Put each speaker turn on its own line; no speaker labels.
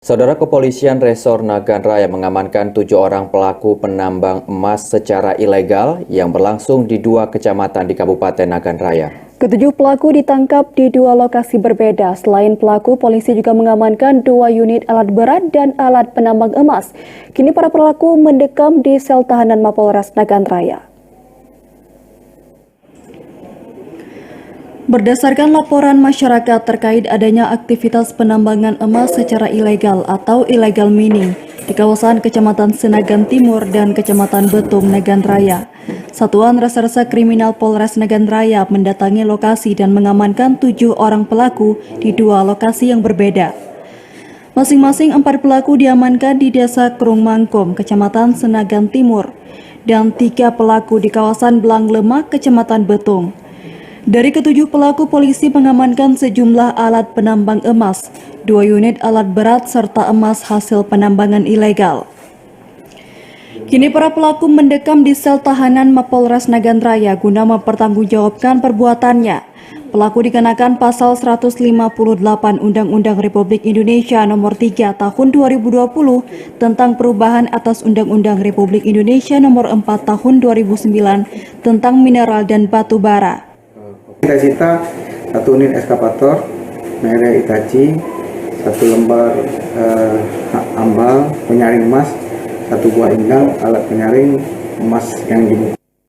Saudara Kepolisian Resor Nagan Raya mengamankan 7 orang pelaku penambang emas secara ilegal yang berlangsung di 2 kecamatan di Kabupaten Nagan Raya.
Ketujuh pelaku ditangkap di 2 lokasi berbeda. Selain pelaku, polisi juga mengamankan 2 unit alat berat dan alat penambang emas. Kini para pelaku mendekam di sel tahanan Mapolres Nagan Raya. Berdasarkan laporan masyarakat terkait adanya aktivitas penambangan emas secara ilegal atau illegal mining di kawasan Kecamatan Senagan Timur dan Kecamatan Betung, Nagan Raya, Satuan Reserse Kriminal Polres Nagan Raya mendatangi lokasi dan mengamankan 7 orang pelaku di 2 lokasi yang berbeda. Masing-masing 4 pelaku diamankan di Desa Kerung Mangkom, Kecamatan Senagan Timur, dan 3 pelaku di kawasan Belang Lemak, Kecamatan Betung. Dari ketujuh pelaku, polisi mengamankan sejumlah alat penambang emas, 2 unit alat berat, serta emas hasil penambangan ilegal. Kini para pelaku mendekam di sel tahanan Mapolres Nagan Raya guna mempertanggungjawabkan perbuatannya. Pelaku dikenakan pasal 158 Undang-Undang Republik Indonesia Nomor 3 Tahun 2020 tentang perubahan atas Undang-Undang Republik Indonesia Nomor 4 Tahun 2009 tentang mineral dan batu bara.
Kita sita 1 unit eskavator merek Hitachi, 1 lembar ambal penyaring emas, 1 buah indang alat penyaring emas yang